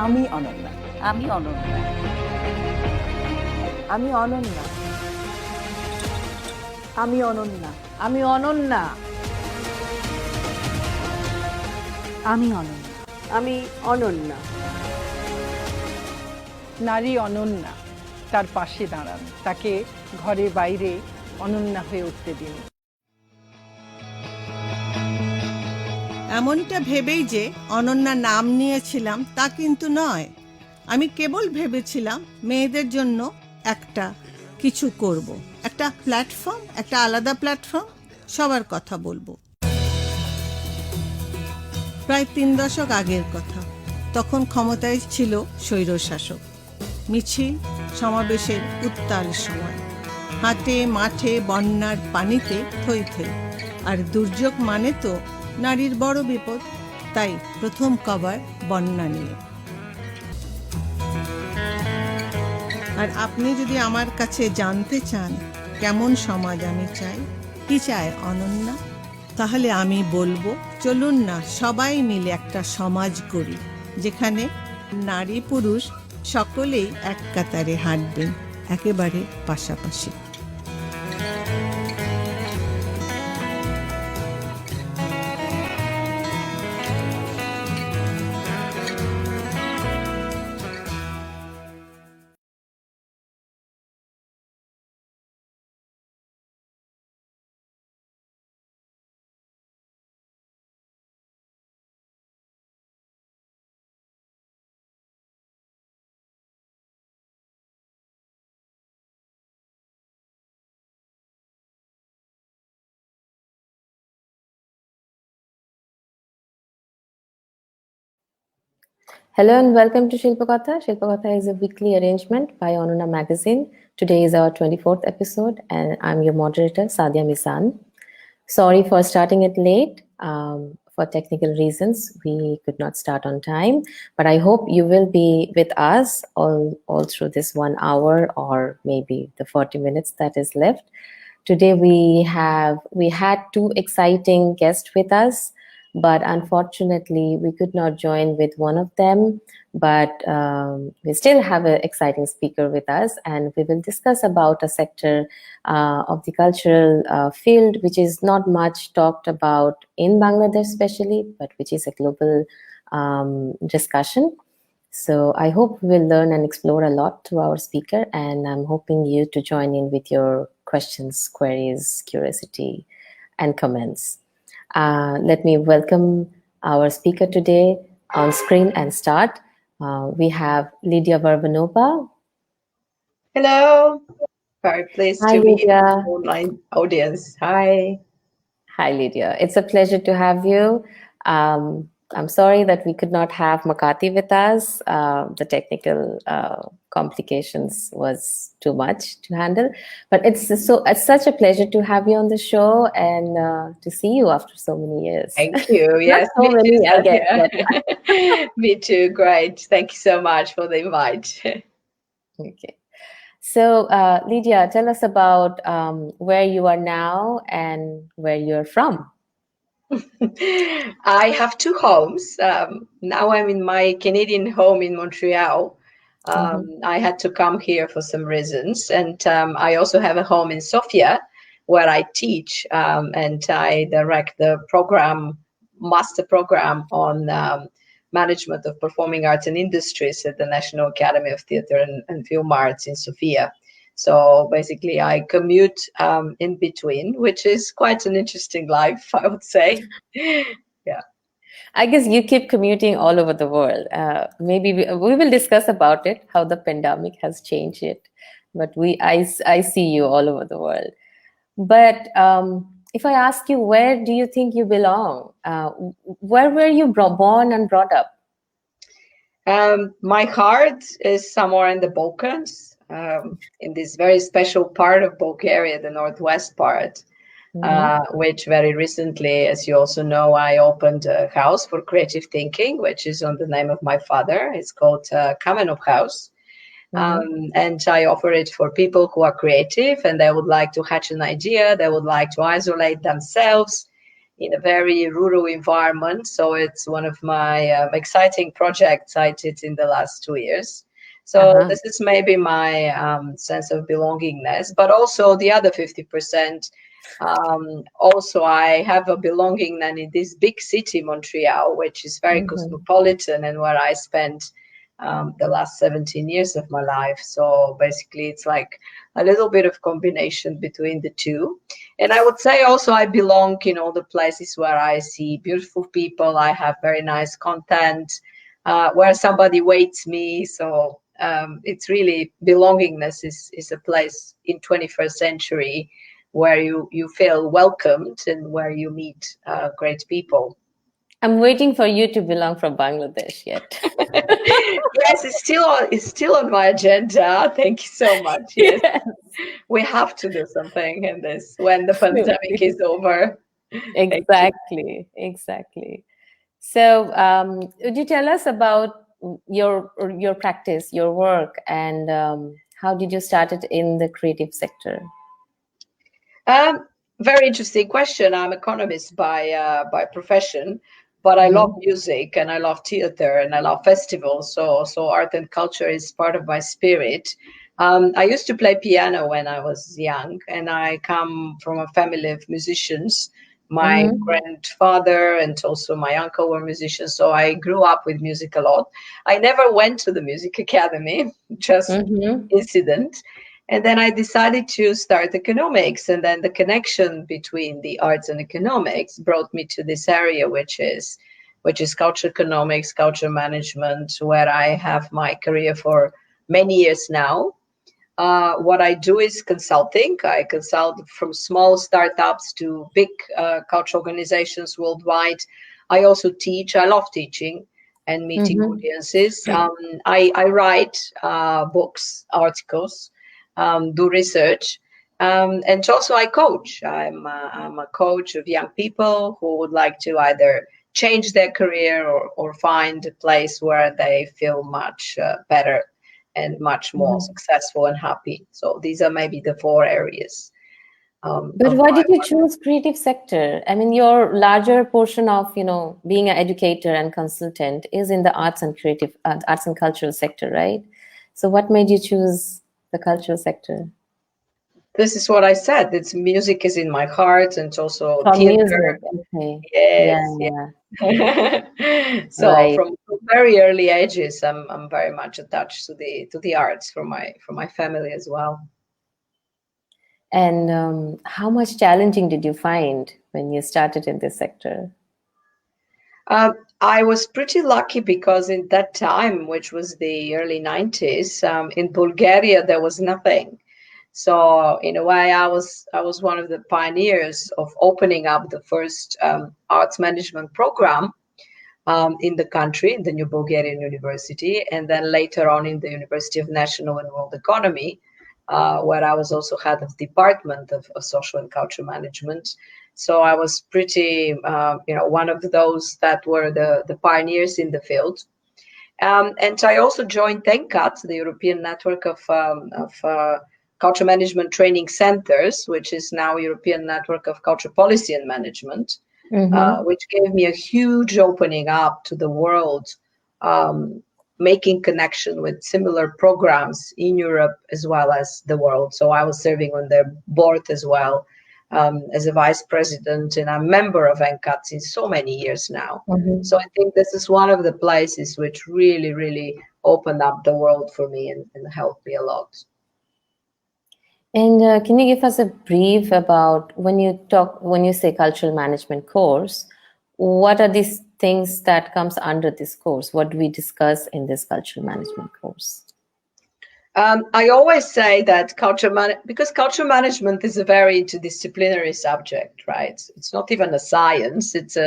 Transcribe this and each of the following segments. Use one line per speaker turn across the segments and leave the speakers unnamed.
আমি অনন্যা।
আমি অনন্যা।
আমি অনন্যা। আমি অনন্যা।
আমি অনন্যা।
আমি অনন্যা।
আমি অনন্যা।
নারী অনন্যা, তার পাশে দাঁড়ান, তাকে ঘরে বাইরে অনন্যা হয়ে উঠতে দিন।
এমনটা ভেবেই যে অনন্যা নাম নিয়েছিলাম তা কিন্তু নয়। আমি কেবল ভেবেছিলাম মেয়েদের জন্য একটা কিছু করব, একটা প্ল্যাটফর্ম, একটা আলাদা প্ল্যাটফর্ম, সবার কথা বলবো। প্রায় 3 দশক আগের কথা। তখন ক্ষমতায় ছিল স্বৈরশাসক। মিছিল সমাবেশের উত্তাল সময়, হাটে মাঠে বন্যার পানিতে থই থই। আর দুর্যোগ মানে তো নারীর বড় বিপদ। তাই প্রথম কভার বন্যা নিয়ে। আর আপনি যদি আমার কাছে জানতে চান কেমন সমাজ আমি চাই, কি চায় অনন্যা, তাহলে আমি বলবো, চলুন না সবাই মিলে একটা সমাজ করি, যেখানে নারী পুরুষ সকলেই এক কাতারে হাঁটবেন, একেবারে পাশাপাশি।
Hello and welcome to Shilpokotha. Shilpokotha is a weekly arrangement by Anannya Magazine. Today is our 24th episode and I'm your moderator, Sadya Mizan. Sorry for starting it late. For technical reasons, we could not start on time, but I hope you will be with us all through this 1 hour or maybe the 40 minutes that is left. Today we had 2 exciting guests with us, but unfortunately we could not join with one of them, but we still have an exciting speaker with us, and we will discuss about a sector of the cultural field which is not much talked about in Bangladesh especially, but which is a global discussion. So I hope we will learn and explore a lot through our speaker, and I'm hoping you to join in with your questions, queries, curiosity, and comments. Let me welcome our speaker today on screen and start. We have Lidia Varbanova.
Hello. Very pleased
Hi,
to be
Lidia.
in the online audience. Hi.
Hi, Lidia. It's a pleasure to have you. I'm sorry that we could not have Makgati with us. The technical complications was too much to handle. But it's such a pleasure to have you on the show and to see you after so many years.
Thank you.
Not
Yes,
so
me
many,
too,
I guess.
Sadya.
But
Me too. Great. Thank you so much for the invite.
okay. So, Lidia, tell us about where you are now and where you're from.
I have two homes. Now I'm in my Canadian home in Montreal. I had to come here for some reasons. And I also have a home in Sofia where I teach and I direct the master program on management of performing arts and industries at the National Academy of Theatre and Film Arts in Sofia. So basically, I commute in between, which is quite an interesting life, I would say. Yeah.
I guess you keep commuting all over the world. Maybe we will discuss about it, how the pandemic has changed it. But I see you all over the world. But if I ask you, where do you think you belong? Where were you born and brought up?
My heart is somewhere in the Balkans, in this very special part of Bulgaria, the northwest part, which very recently, as you also know, I opened a house for creative thinking, which is on the name of my father. It's called Kamenov House. And I offer it for people who are creative and they would like to hatch an idea, they would like to isolate themselves in a very rural environment. So it's one of my exciting projects I did in the last 2 years. So this is maybe my sense of belongingness, but also the other 50%. Also, I have a belonging then in this big city, Montreal, which is very cosmopolitan and where I spent the last 17 years of my life. So basically, it's like a little bit of combination between the two. And I would say also I belong in all the places where I see beautiful people. I have very nice content, where somebody waits me. So it's really belongingness is a place in 21st century where you feel welcomed and where you meet great people.
I'm waiting for you to belong from Bangladesh yet.
Yes, it's still on my agenda. Thank you so much. Yes. We have to do something in this when the pandemic is over.
Exactly. So, would you tell us about your practice, your work, and how did you start it in the creative sector?
Very interesting question. I'm an economist by profession, but I love music and I love theater and I love festivals. So art and culture is part of my spirit. I used to play piano when I was young, and I come from a family of musicians. My grandfather and also my uncle were musicians, so I grew up with music a lot. I never went to the music academy, just incident. And then I decided to start economics, and then the connection between the arts and economics brought me to this area, which is culture economics, culture management, where I have my career for many years now. What I do is consulting. I consult from small startups to big culture organizations worldwide. I also teach. I love teaching and meeting audiences. I write books, articles, do research, and also I coach. I'm a coach of young people who would like to either change their career or find a place where they feel much better and much more successful and happy. So these are maybe the 4 areas.
But why did you choose creative sector? I mean, your larger portion of being an educator and consultant is in the arts and cultural sector, right? So what made you choose the cultural sector?
This is what I said. It's music is in my heart, and also
From
theater.
music, okay.
Yes,
Yeah.
So
Right.
from very early ages, I'm very much attached to the arts from my family as well.
And how much challenging did you find when you started in this sector?
I was pretty lucky because in that time, which was the early 90s, in Bulgaria there was nothing. So in a way, I was one of the pioneers of opening up the first arts management program in the country, in the New Bulgarian University, and then later on in the University of National and World Economy, where I was also head of department of social and culture management. So I was pretty, one of those that were the pioneers in the field. And I also joined ENCAT, the European Network of Culture Management Training Centers, which is now European Network of Culture Policy and Management, which gave me a huge opening up to the world, making connection with similar programs in Europe as well as the world. So I was serving on their board as well, as a vice president, and I'm a member of ENCAT since so many years now. So I think this is one of the places which really, really opened up the world for me and helped me a lot.
And can you give us a brief about when you say cultural management course, what are these things that comes under this course? What do we discuss in this cultural management course?
I always say that because culture management is a very interdisciplinary subject, right? It's not even a science. It's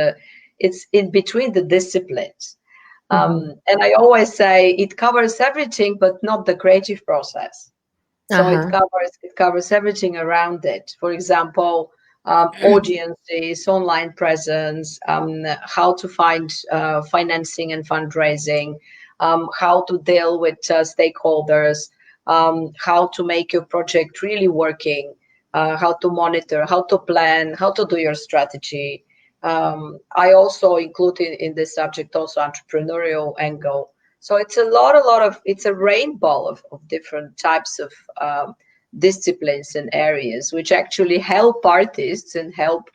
in between the disciplines. And I always say it covers everything, but not the creative process. So it covers everything around it. For example, audiences, online presence, how to find financing and fundraising, how to deal with stakeholders, how to make your project really working, how to monitor, how to plan, how to do your strategy. I also include in this subject also entrepreneurial angle. So it's it's a rainbow of different types of disciplines and areas, which actually help artists and help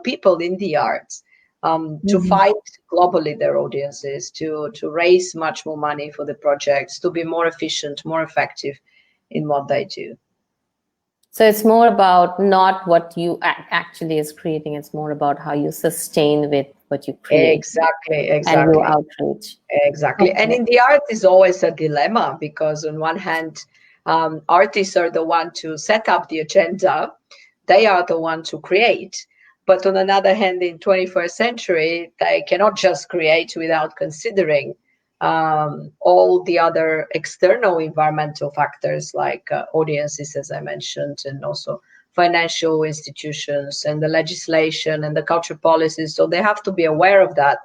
people in the arts to find globally their audiences, to raise much more money for the projects, to be more efficient, more effective in what they do.
So it's more about not what you actually is creating, it's more about how you sustain with what you create.
Exactly.
And your outreach.
Exactly. Okay. And in the art is always a dilemma, because on one hand, artists are the one to set up the agenda. They are the one to create. But on another hand, in 21st century, they cannot just create without considering all the other external environmental factors like audiences, as I mentioned, and also financial institutions and the legislation and the culture policies. So they have to be aware of that,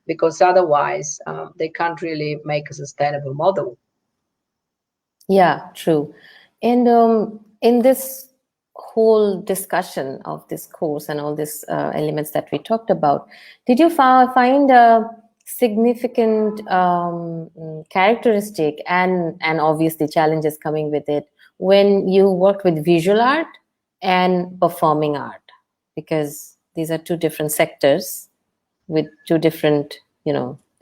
because otherwise they can't really make a sustainable model.
Yeah, true. And in this whole discussion of this course and all these elements that we talked about, did you find a significant characteristic and obviously challenges coming with it when you worked with visual art and performing art? Because these are two different sectors with two different,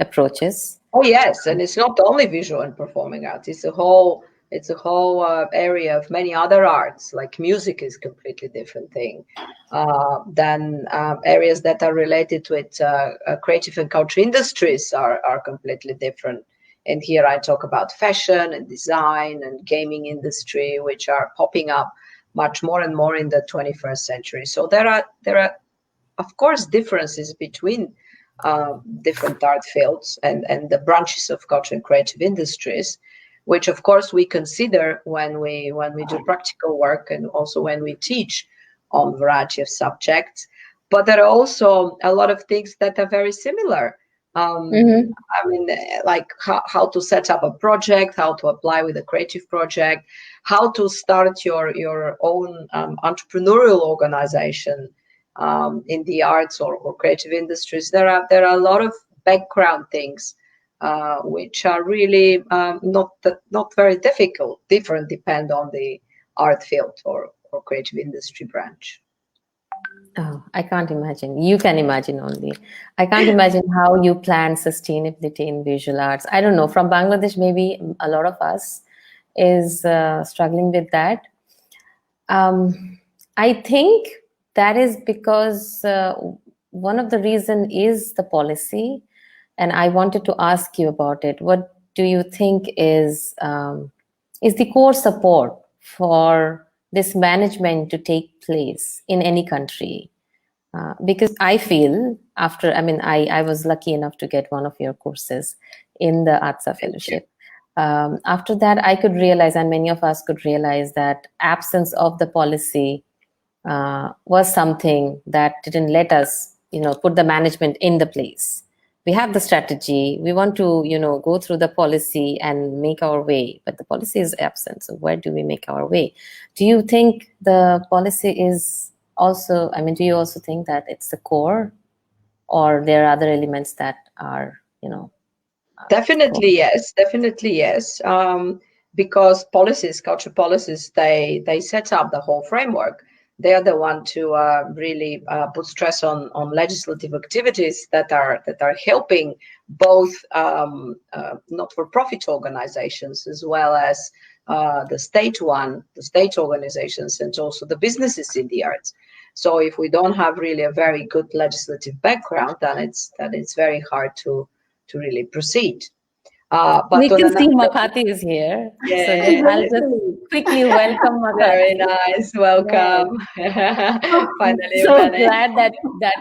approaches.
Oh yes, and it's not only visual and performing art. It's a whole area of many other arts. Like music is a completely different thing than areas that are related to it. Creative and culture industries are completely different. And here I talk about fashion and design and gaming industry, which are popping up much more and more in the 21st century. So there are of course differences between different art fields and the branches of culture and creative industries, which of course we consider when we do practical work and also when we teach on a variety of subjects. But there are also a lot of things that are very similar. I mean, like how to set up a project, how to apply with a creative project, how to start your own entrepreneurial organization in the arts or creative industries. There are a lot of background things which are really not very different depend on the art field or creative industry branch.
Oh, I can't imagine. You can imagine only. I can't imagine how you plan sustainability in visual arts. I don't know. From Bangladesh, maybe a lot of us is struggling with that. I think that is because one of the reason is the policy. And I wanted to ask you about it. What do you think is the core support for this management to take place in any country? because I feel I was lucky enough to get one of your courses in the ARTSA fellowship. After that, I could realize, and many of us could realize, that absence of the policy was something that didn't let us, put the management in the place. We have the strategy. We want to, go through the policy and make our way, but the policy is absent. So where do we make our way? Do you think the policy is also, do you also think that it's the core, or there are other elements that are,
Definitely yes, because policies, culture policies, they set up the whole framework. They are the one to really put stress on legislative activities that are helping both not-for-profit organizations as well as the state organizations, and also the businesses in the arts. So if we don't have really a very good legislative background, then it's very hard to really proceed.
But we can see Makgati is here.
Yeah.
So I'll just quickly welcome Makgati.
Very nice, welcome. Finally,
so glad that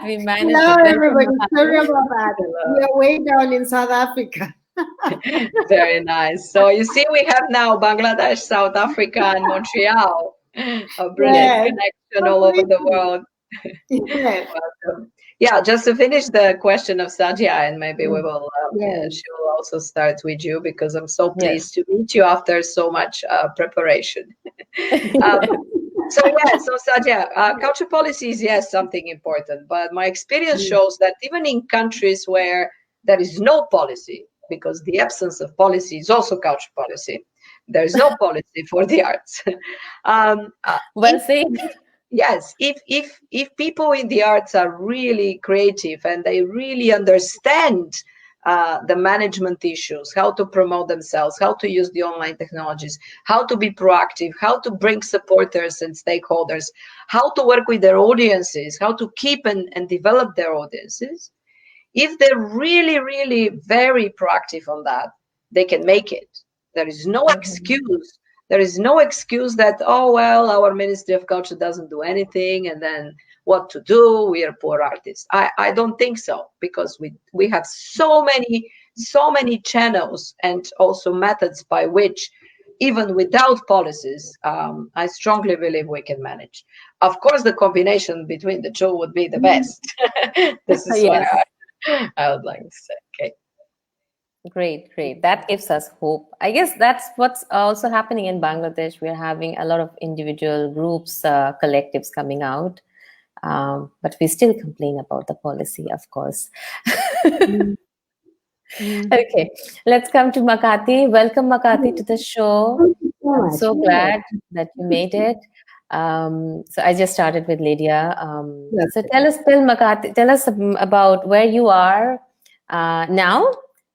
we managed.
Hello,
to
everybody. Sorry about that. We are way down in South Africa.
Very nice. So you see, we have now Bangladesh, South Africa, and Montreal. A brilliant connection all over the world.
Yes.
Welcome. Yeah, just to finish the question of Sadya, and maybe we will, she will also start with you, because I'm so pleased to meet you after so much preparation. So Sadya, culture policy is, yes, something important, but my experience shows that even in countries where there is no policy, because the absence of policy is also culture policy, there is no policy for the arts.
Well said.
Yes, if people in the arts are really creative and they really understand the management issues, how to promote themselves, how to use the online technologies, how to be proactive, how to bring supporters and stakeholders, how to work with their audiences, how to keep and develop their audiences, if they're really, really very proactive on that, they can make it. There is no excuse. There is no excuse that, oh, well, our Ministry of Culture doesn't do anything, and then what to do? We are poor artists. I don't think so, because we have so many channels and also methods by which, even without policies, I strongly believe we can manage. Of course, the combination between the two would be the best. This is what I would like to say. Okay.
Great. That gives us hope. I guess that's what's also happening in Bangladesh. We're having a lot of individual groups, collectives coming out, but we still complain about the policy, of course. Okay, let's come to Makgati. Welcome, Makgati, to the show. I'm so glad that you made it. So I just started with Lidia. So tell us about where you are now,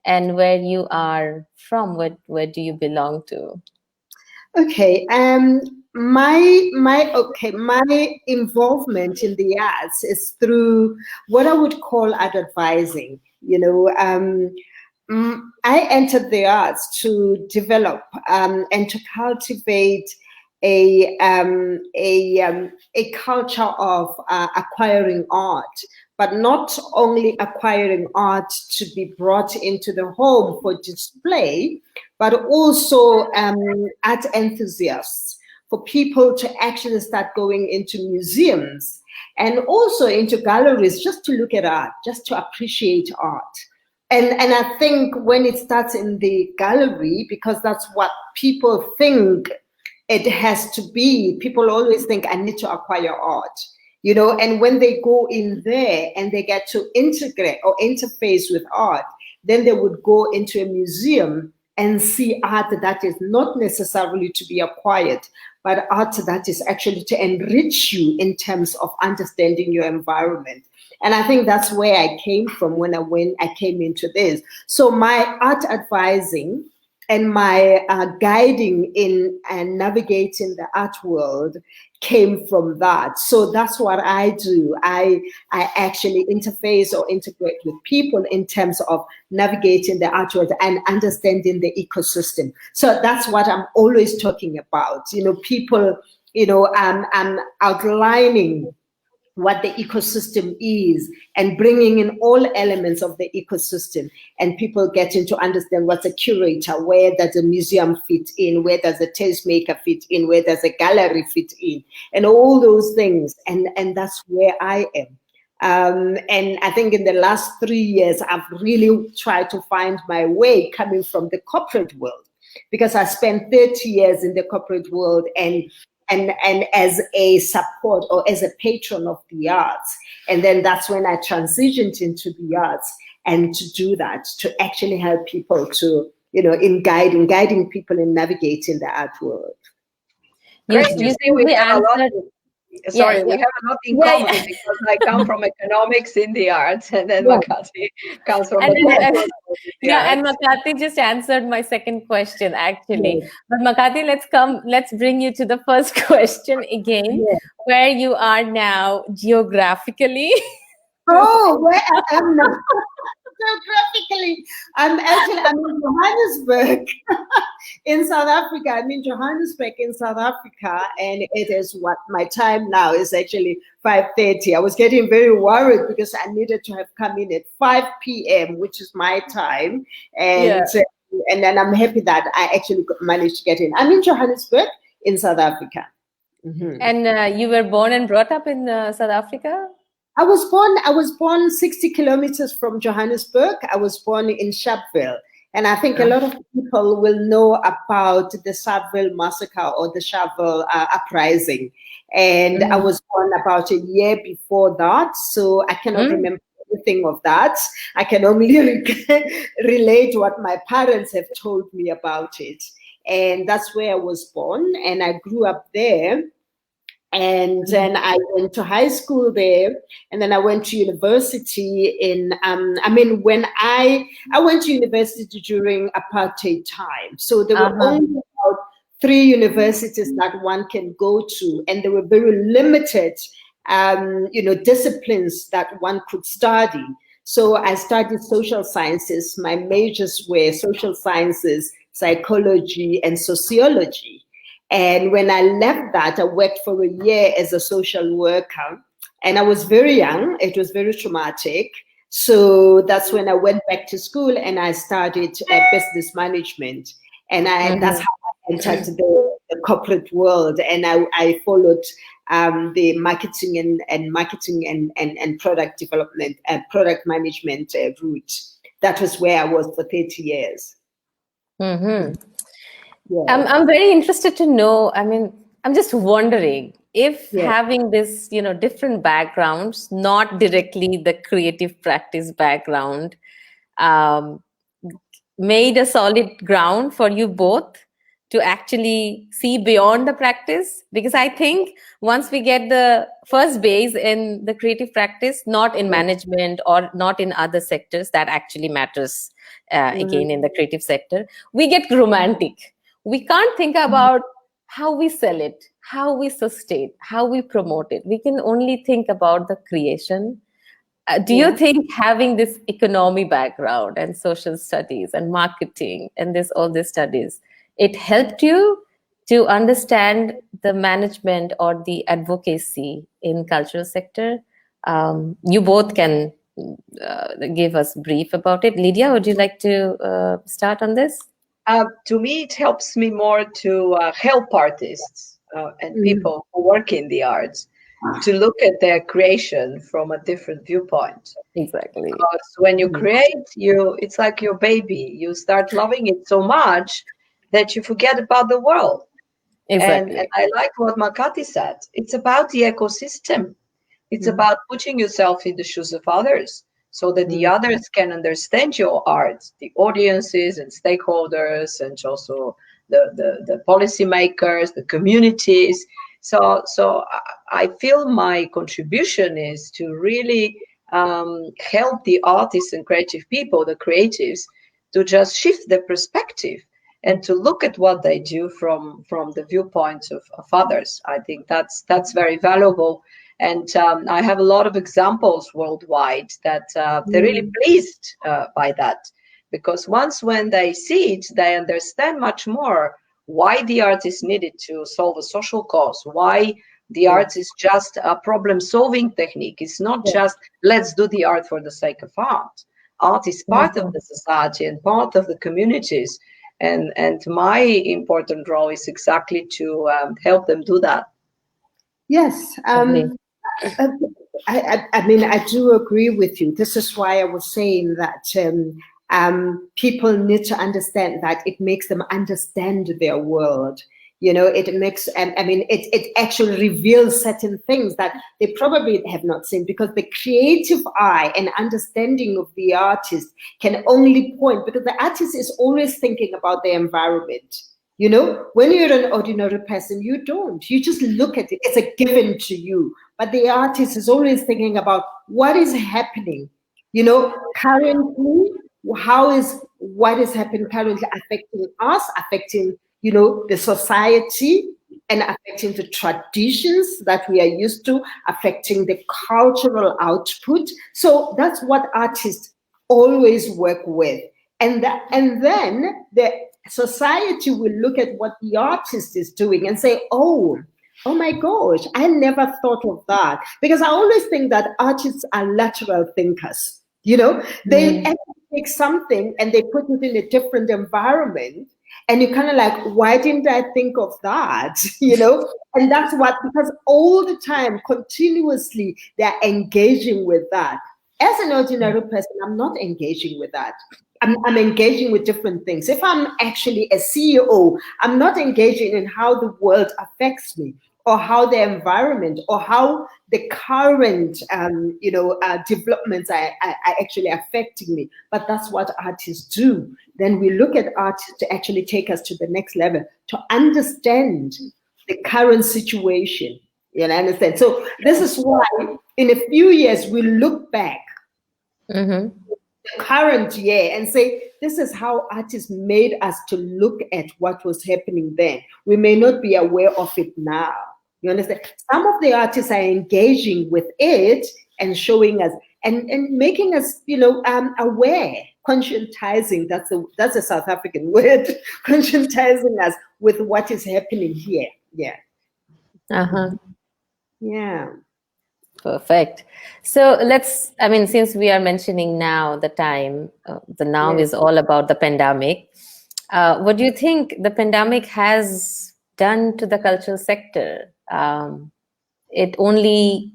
and where you are from. Where do you belong to?
Okay. My involvement in the arts is through what I would call art advising. I entered the arts to develop and to cultivate a culture of acquiring art, but not only acquiring art to be brought into the home for display, but also art enthusiasts, for people to actually start going into museums and also into galleries just to look at art, just to appreciate art. And I think when it starts in the gallery, because that's what people think it has to be, people always think, I need to acquire art. And when they go in there and they get to integrate or interface with art, then they would go into a museum and see art that is not necessarily to be acquired, but art that is actually to enrich you in terms of understanding your environment. And I think that's where I came from when I came into this. So my art advising and my guiding in and navigating the art world came from that. So that's what I do. I actually interface or integrate with people in terms of navigating the art world and understanding the ecosystem. So that's what I'm always talking about. People, I'm outlining what the ecosystem is and bringing in all elements of the ecosystem, and people getting to understand what's a curator, where does a museum fit in, where does a tastemaker fit in, where does a gallery fit in, and all those things. And that's where I am. And I think in the last 3 years, I've really tried to find my way coming from the corporate world, because I spent 30 years in the corporate world and as a support or as a patron of the arts. And then that's when I transitioned into the arts, and to do that, to actually help people to, in guiding people in navigating the art world.
Great. You see, we have a lot. Sorry, we have a lot in common, because I come from economics in the arts, and then Makgati comes from
and Makgati just answered my second question, actually. But Makgati, let's bring you to the first question again, where you are now geographically.
Oh, where I am now. Geographically, I'm in Johannesburg in South Africa. I'm in Johannesburg in South Africa, and it is what my time now is actually 5:30. I was getting very worried because I needed to have come in at 5 p.m., which is my time, and then I'm happy that I actually managed to get in. I'm in Johannesburg in South Africa.
Mm-hmm. And you were born and brought up in South Africa?
I was born 60 kilometers from Johannesburg. I was born in Sharpeville. And I think a lot of people will know about the Sharpeville massacre or the Sharpeville uprising. And I was born about a year before that. So I cannot remember anything of that. I can only relate what my parents have told me about it. And that's where I was born. And I grew up there. And then I went to high school there, and then I went to university when I went to university during apartheid time. So there were only about 3 universities that one can go to, and there were very limited, disciplines that one could study. So I studied social sciences. My majors were social sciences, psychology, and sociology. And when I left that, I worked for a year as a social worker, and I was very young. It was very traumatic. So that's when I went back to school and I studied business management. And that's how I entered the corporate world. And I followed the marketing and product development and product management route. That was where I was for 30 years.
Mm-hmm. Yeah. I'm very interested to know. I mean, I'm just wondering if having this, different backgrounds, not directly the creative practice background, made a solid ground for you both to actually see beyond the practice. Because I think once we get the first base in the creative practice, not in management or not in other sectors, that actually matters again in the creative sector, we get romantic. We can't think about how we sell it, how we sustain, how we promote it. We can only think about the creation. Do you think having this economy background and social studies and marketing and all these studies, it helped you to understand the management or the advocacy in cultural sector? You both can give us brief about it. Lydia, would you like to start on this?
To me, it helps me more to help artists and people who work in the arts to look at their creation from a different viewpoint.
Exactly.
Because when you create, it's like your baby. You start loving it so much that you forget about the world.
Exactly.
And I like what Makgati said. It's about the ecosystem. It's about putting yourself in the shoes of others, so that the others can understand your art, the audiences and stakeholders, and also the policymakers, the communities. So I feel my contribution is to really help the artists and creative people, the creatives, to just shift their perspective and to look at what they do from the viewpoint of others. I think that's very valuable. And I have a lot of examples worldwide that they're really pleased by that, because when they see it, they understand much more why the art is needed to solve a social cause, why The arts is just a problem-solving technique. It's not just let's do the art for the sake of art. Art is part of the society and part of the communities. And my important role is exactly to help them do that.
Yes. I mean, I do agree with you. This is why I was saying that people need to understand that it makes them understand their world. You know, it makes, I mean, it actually reveals certain things that they probably have not seen, because the creative eye and understanding of the artist can only point, because the artist is always thinking about the environment. You know, when you're an ordinary person, you don't. You just look at it. It's a given to you. But the artist is always thinking about what is happening. You know, currently, how is what is happening currently affecting us, affecting, you know, the society, and affecting the traditions that we are used to, affecting the cultural output. So that's what artists always work with. And then the society will look at what the artist is doing and say, oh my gosh, I never thought of that. Because I always think that artists are lateral thinkers. You know, they take something and they put it in a different environment. And you're kind of like, why didn't I think of that? You know, and that's what, because all the time, continuously, they're engaging with that. As an ordinary person, I'm not engaging with that. I'm engaging with different things. If I'm actually a CEO, I'm not engaging in how the world affects me, or how the environment, or how the current, developments are actually affecting me. But that's what artists do. Then we look at art to actually take us to the next level, to understand the current situation. You understand? So this is why in a few years, we look back the current year and say, this is how artists made us to look at what was happening then. We may not be aware of it now. You understand? Some of the artists are engaging with it and showing us and making us, aware, conscientizing. That's a South African word, conscientizing us with what is happening here. Yeah. Yeah.
Perfect. So since we are mentioning now the time, the now is all about the pandemic. What do you think the pandemic has done to the cultural sector? It only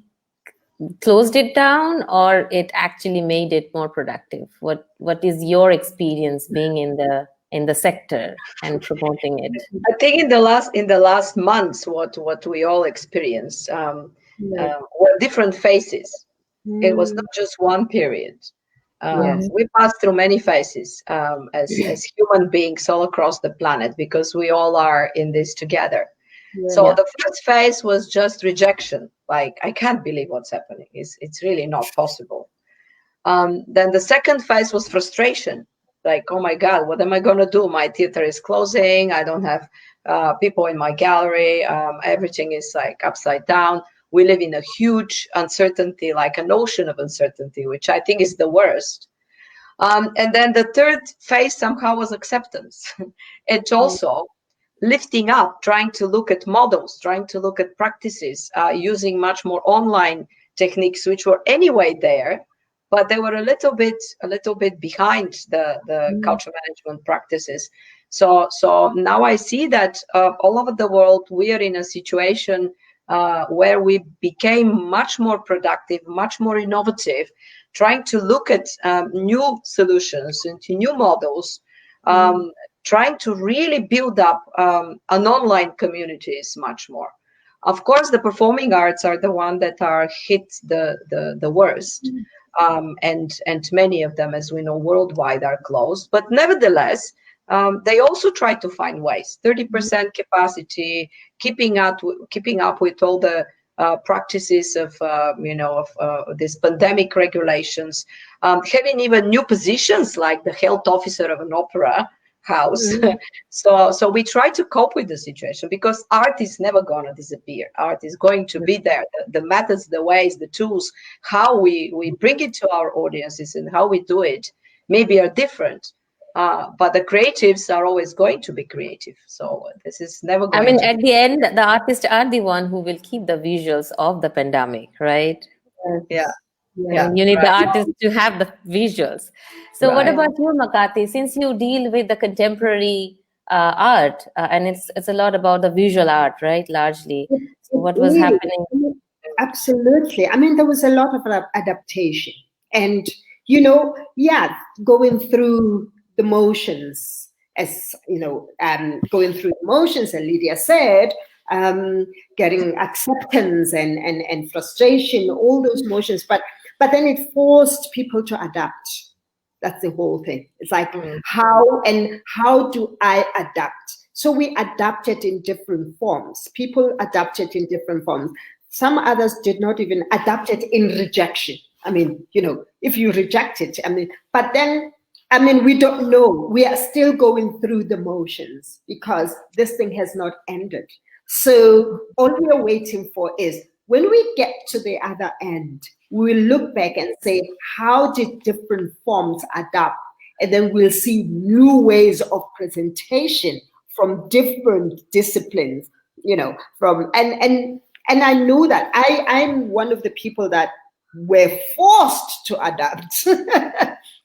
closed it down, or it actually made it more productive? What is your experience being in the sector and promoting it?
I think in the last months, what we all experienced were different phases. It was not just one period. We passed through many phases as human beings all across the planet, because we all are in this together. So the first phase was just rejection. Like, I can't believe what's happening. It's really not possible. Then the second phase was frustration. Like, oh my God, what am I going to do? My theater is closing. I don't have people in my gallery. Everything is like upside down. We live in a huge uncertainty, like an ocean of uncertainty, which I think is the worst. And then the third phase somehow was acceptance. It's also lifting up, trying to look at models, trying to look at practices, using much more online techniques, which were anyway there, but they were a little bit behind the cultural management practices. So now I see that all over the world, we are in a situation where we became much more productive, much more innovative, trying to look at new solutions and to new models, trying to really build up an online communities much more. Of course, the performing arts are the ones that are hit the worst. And many of them, as we know, worldwide are closed. But nevertheless, they also try to find ways. 30% capacity, keeping up with all the practices of this pandemic regulations, having even new positions like the health officer of an opera house. So we try to cope with the situation, because art is never going to disappear. Art is going to be there. The methods, the ways, the tools, how we bring it to our audiences and how we do it maybe are different. but the creatives are always going to be creative. So this is never going
I mean,
to
at the end, the artists are the one who will keep the visuals of the pandemic, right?
yeah.
Yeah, you need the
right.
artist to have the visuals. So what
Right.
about you, Makgati? Since you deal with the contemporary art, and it's a lot about the visual art, right? Largely. So what was happening?
Absolutely. I mean, there was a lot of adaptation. And, going through the motions, as, going through the motions, as Lydia said, getting acceptance and frustration, all those motions. But then it forced people to adapt. That's the whole thing. It's like, how do I adapt? So we adapted in different forms. People adapted in different forms. Some others did not even adapt it in rejection. I mean, if you reject it, but then, we don't know. We are still going through the motions because this thing has not ended. So all we are waiting for is when we get to the other end, we will look back and say, how did different forms adapt? And then we'll see new ways of presentation from different disciplines, and I know that I'm one of the people that were forced to adapt.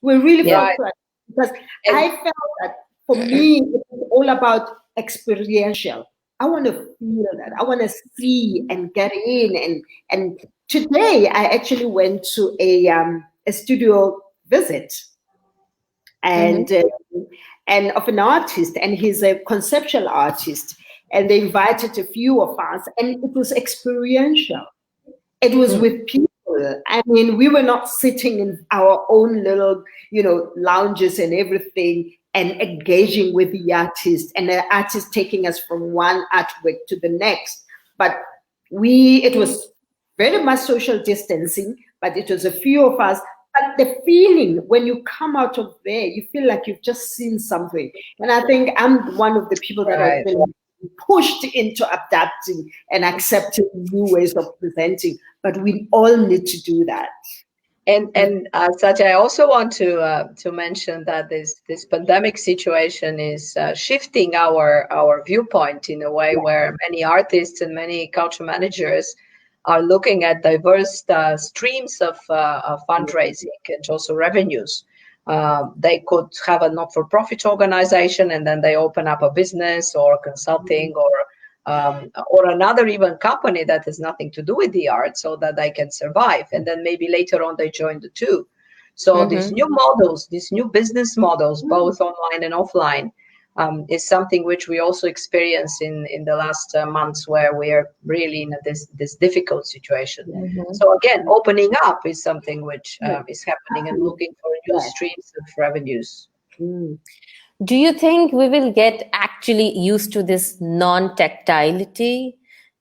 We're really forced to adapt because I felt that for me, it was all about experiential. I want to feel that. I want to see and get in. And today, I actually went to a studio visit, and of an artist, and he's a conceptual artist. And they invited a few of us, and it was experiential. It was with people. I mean, we were not sitting in our own little, lounges and everything and engaging with the artist, and the artist taking us from one artwork to the next. But it was very much social distancing, but it was a few of us. But the feeling when you come out of there, you feel like you've just seen something. And I think I'm one of the people that have been pushed into adapting and accepting new ways of presenting, but we all need to do that.
And Satya, I also want to mention that this pandemic situation is shifting our viewpoint in a way where many artists and many culture managers are looking at diverse streams of fundraising and also revenues. They could have a not-for-profit organization, and then they open up a business or consulting or another even company that has nothing to do with the art, so that they can survive. And then maybe later on they join the two. So these new models, these new business models, both online and offline, is something which we also experience in the last months, where we are really in this difficult situation. So again, opening up is something which is happening, and looking for new streams of revenues.
Do you think we will get actually used to this non-tactility?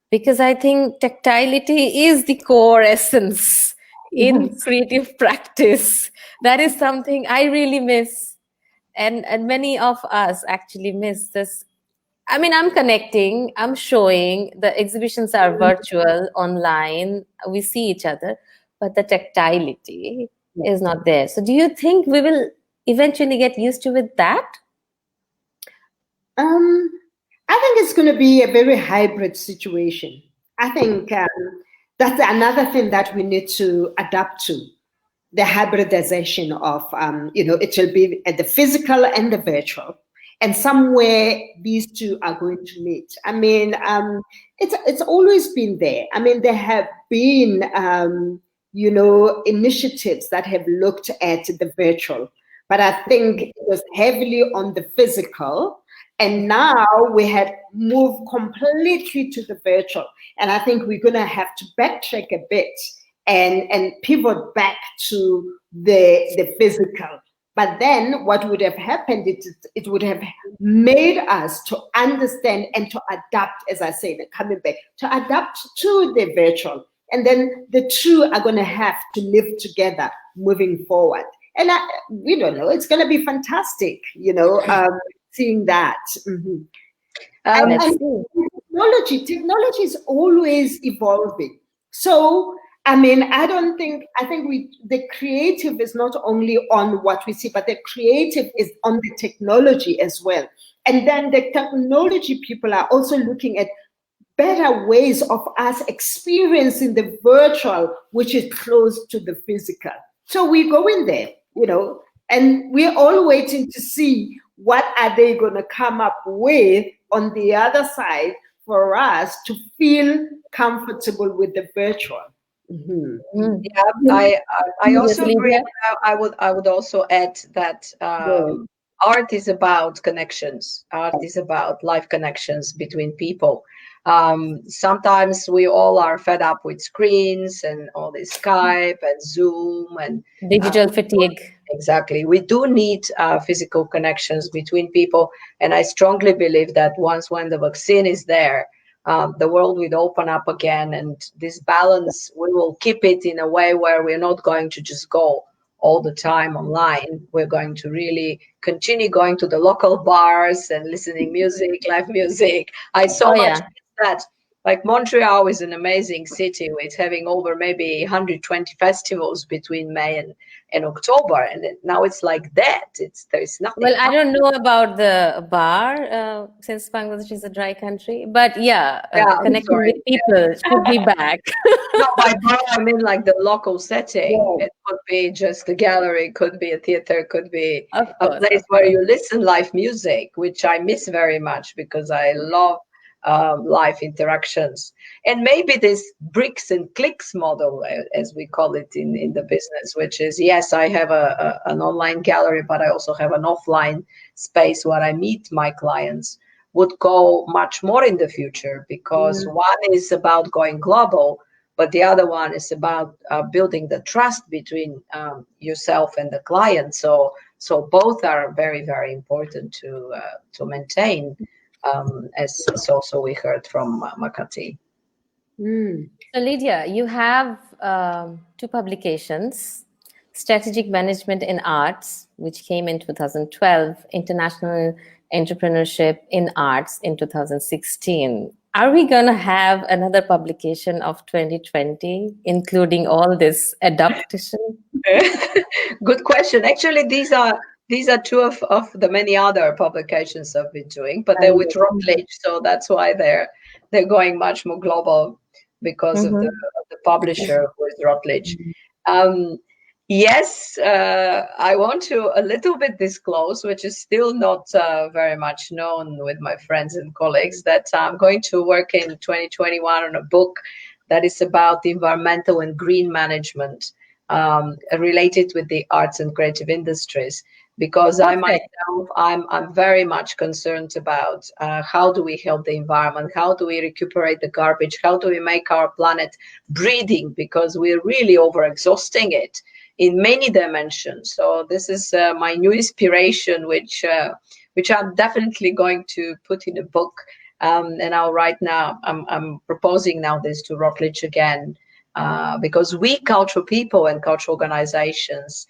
Because I think tactility is the core essence in creative practice. That is something I really miss. And many of us actually miss this. I mean, I'm connecting, I'm showing, the exhibitions are virtual, online, we see each other, but the tactility is not there. So do you think we will eventually get used to with that?
I think it's going to be a very hybrid situation. I think that's another thing that we need to adapt to. The hybridization of, it will be the physical and the virtual. And somewhere these two are going to meet. I mean, it's always been there. I mean, there have been, initiatives that have looked at the virtual, but I think it was heavily on the physical. And now we had moved completely to the virtual. And I think we're going to have to backtrack a bit and pivot back to the physical. But then what would have happened, it would have made us to understand and to adapt, as I said, coming back, to adapt to the virtual. And then the two are going to have to live together moving forward. And we don't know, it's going to be fantastic, seeing that. And technology is always evolving. So, I mean, I think the creative is not only on what we see, but the creative is on the technology as well. And then the technology people are also looking at better ways of us experiencing the virtual, which is close to the physical. So we go in there, and we're all waiting to see what are they going to come up with on the other side for us to feel comfortable with the virtual.
Mm-hmm. Yeah, I also agree. I would also add that art is about connections. Art is about life connections between people. Sometimes we all are fed up with screens and all this Skype and Zoom and
digital fatigue.
Exactly. We do need physical connections between people. And I strongly believe that when the vaccine is there, the world will open up again, and this balance, we will keep it in a way where we're not going to just go all the time online. We're going to really continue going to the local bars and listening music, live music. I so much that, like, Montreal is an amazing city with having over maybe 120 festivals between May and October, and now it's like that. There's nothing.
Well, I don't know about the bar since Bangladesh is a dry country, but connecting with people should be back.
No, by bar I mean like the local setting. It could be just a gallery, could be a theater, could be a place where you listen live music, which I miss very much because I love live interactions. And maybe this bricks and clicks model, as we call it in the business, which is, yes, I have an online gallery, but I also have an offline space where I meet my clients, would go much more in the future, because one is about going global, but the other one is about building the trust between yourself and the client. So both are very, very important to maintain. As also we heard from Makgati.
So Lidia, you have 2 publications: Strategic Management in Arts, which came in 2012, International Entrepreneurship in Arts in 2016. Are we going to have another publication of 2020, including all this adaptation?
Good question. Actually, these are 2 of the many other publications I've been doing, but they're with Routledge, so that's why they're going much more global, because of the publisher, who is Routledge. Yes, I want to a little bit disclose, which is still not very much known with my friends and colleagues, that I'm going to work in 2021 on a book that is about environmental and green management related with the arts and creative industries. Because I myself, I'm very much concerned about how do we help the environment, how do we recuperate the garbage, how do we make our planet breathing, because we're really overexhausting it in many dimensions. So this is my new inspiration, which I'm definitely going to put in a book. And now, right now, I'm proposing now this to Routledge again. Because we cultural people and cultural organizations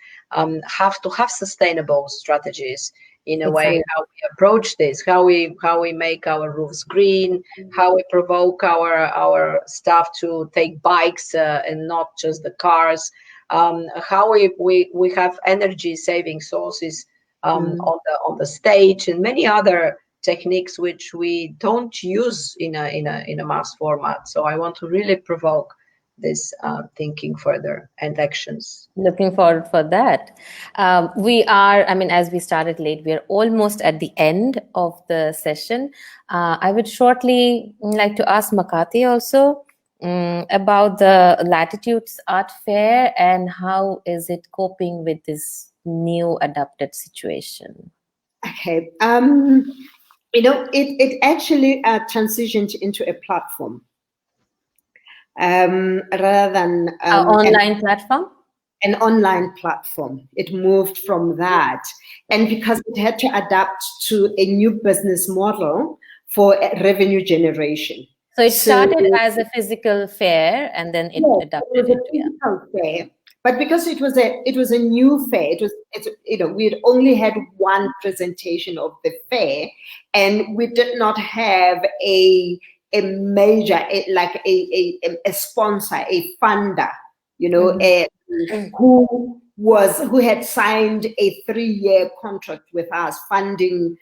have to have sustainable strategies in a way, how we approach this, how we make our roofs green, how we provoke our staff to take bikes and not just the cars, how we have energy saving sources on the stage, and many other techniques which we don't use in a mass format. So I want to really provoke this thinking further and actions.
Looking forward for that. We are, as we started late, we are almost at the end of the session. I would shortly like to ask Makgati also about the Latitudes Art Fair and how is it coping with this new adapted situation?
Okay. It actually transitioned into a platform. Rather than
online platform?
An online platform. It moved from that. And because it had to adapt to a new business model for revenue generation.
So it started as a physical fair, and then it adapted into a physical
fair. But because it was a new fair, we had only had one presentation of the fair, and we did not have a major, like a sponsor, a funder who had signed a 3-year contract with us, funding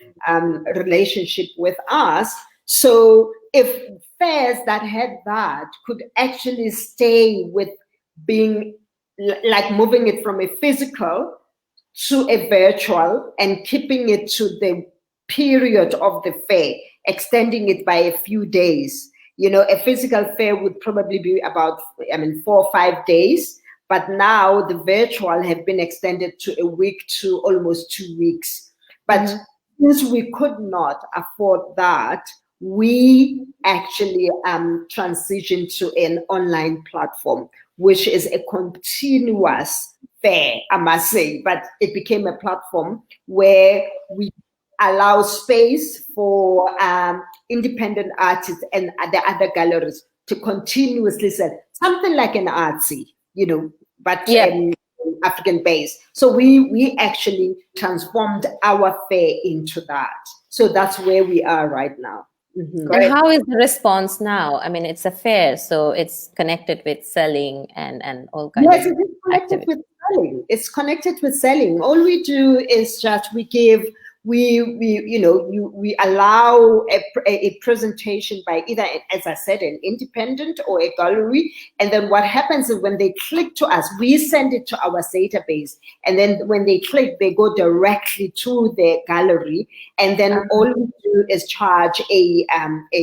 relationship with us. So if fairs that had that could actually stay with being like moving it from a physical to a virtual and keeping it to the period of the fair, extending it by a few days. A physical fair would probably be about, 4 or 5 days, but now the virtual have been extended to a week to almost 2 weeks. But since we could not afford that, we actually transitioned to an online platform, which is a continuous fair, I must say, but it became a platform where we allow space for independent artists and the other galleries to continuously sell something like an artsy, but African based. So we actually transformed our fair into that. So that's where we are right now.
And how is the response now? I mean, it's a fair, so it's connected with selling and all kinds
Yes,
of
it is connected
activities.
with selling. It's connected with selling. All we do is just we allow a presentation by either, as I said, an independent or a gallery. And then what happens is when they click to us, we send it to our database. And then when they click, they go directly to the gallery. And then all we do is charge a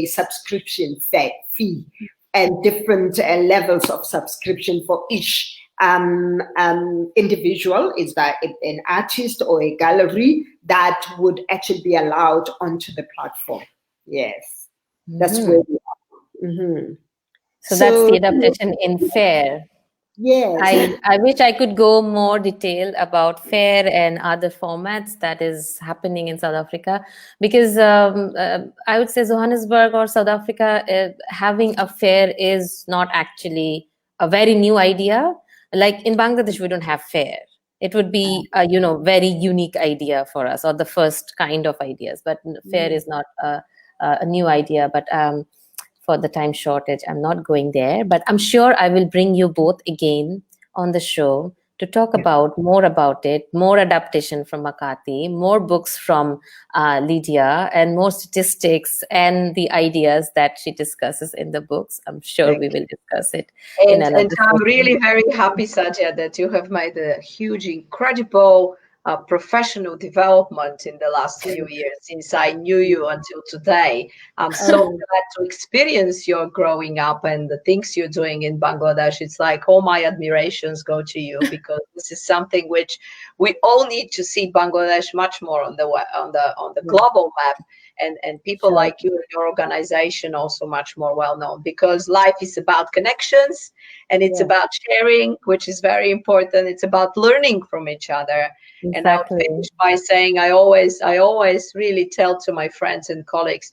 subscription fee and different levels of subscription for each individual. Is that an artist or a gallery that would actually be allowed onto the platform? Yes, that's where we are.
So that's the adaptation in fair.
Yes.
I wish I could go more detail about fair and other formats that is happening in South Africa, because I would say Johannesburg or South Africa having a fair is not actually a very new idea. Like in Bangladesh, we don't have fair. It would be a very unique idea for us, or the first kind of ideas. But fair is not a new idea. But for the time shortage, I'm not going there. But I'm sure I will bring you both again on the show to talk about it, more adaptation from Makgati, more books from Lidia, and more statistics and the ideas that she discusses in the books. I'm sure we will discuss it.
And I'm really very happy, Sadya, that you have made a huge, incredible professional development in the last few years since I knew you until today. I'm so glad to experience your growing up and the things you're doing in Bangladesh. It's like all my admirations go to you, because this is something which we all need to see Bangladesh much more on the global map, and people like you and your organization also much more well known, because life is about connections and it's about sharing, which is very important. It's about learning from each other.
Exactly.
And I'll finish by saying I always really tell to my friends and colleagues,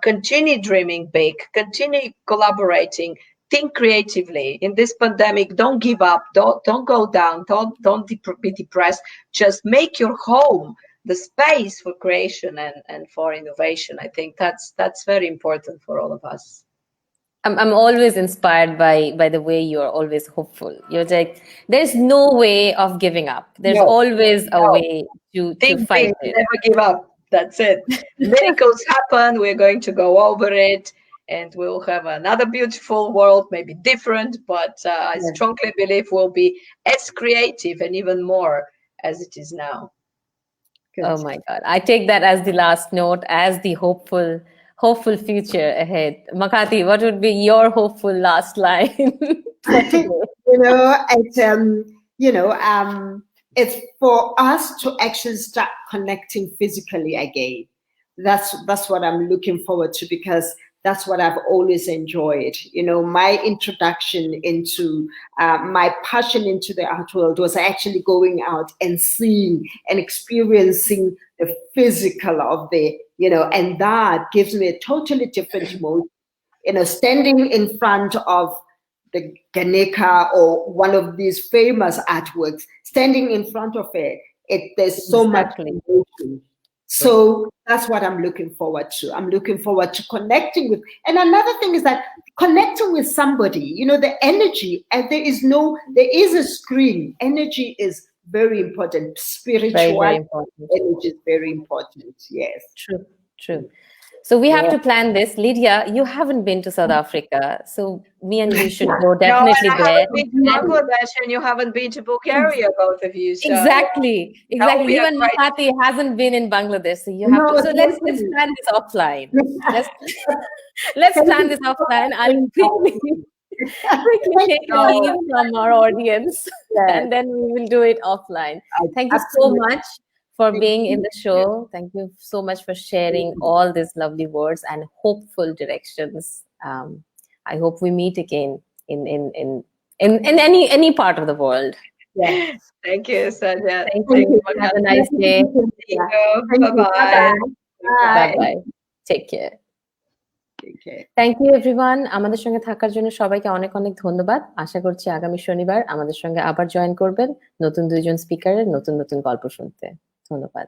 continue dreaming big, continue collaborating, think creatively. In this pandemic, don't give up, don't go down, don't be depressed. Just make your home the space for creation and for innovation. I think that's very important for all of us.
I'm always inspired by the way you're always hopeful. You're like, there's no way of giving up. There's always a way to fight it.
Never give up. That's it. Miracles happen. We're going to go over it, and we'll have another beautiful world, maybe different, but I strongly believe we'll be as creative and even more as it is now.
Good. Oh my God. I take that as the last note, as the hopeful future ahead. Makgati, what would be your hopeful last line for today?
It's for us to actually start connecting physically again. That's what I'm looking forward to, because that's what I've always enjoyed. My introduction into my passion into the art world was actually going out and seeing and experiencing the physical of the, and that gives me a totally different emotion. Standing in front of the Ganeka or one of these famous artworks, standing in front of it, there's so much emotion. So that's what I'm looking forward to. I'm looking forward to connecting with. And another thing is that connecting with somebody, the energy, and there is a screen. Energy is very important. Spiritual
Very important.
energy is very important. Yes.
True. So we have to plan this. Lydia, you haven't been to South Africa, so me and you should go definitely
no, and I
there.
haven't been to Bangladesh, and you haven't been to Bulgaria, both of you. So
Exactly.
be
Even
a great-
Makgati hasn't been in Bangladesh, so you have to. So let's plan this offline. Let's plan this offline. I'll quickly take a leave from our audience, and then we will do it offline. Thank you so much for being in the show. Thank you so much for sharing all these lovely words and hopeful directions. I hope we meet again in any part of the world.
Yes.
Thank you, Sadya.
Thank you. Have a nice day.
Bye-bye.
Bye. Take care. Thank you everyone, আমাদের সঙ্গে থাকার জন্য সবাইকে অনেক অনেক ধন্যবাদ। আশা করছি আগামী শনিবার আমাদের সঙ্গে আবার জয়েন করবেন নতুন দুইজন স্পিকারের নতুন নতুন গল্প শুনতে। ধন্যবাদ।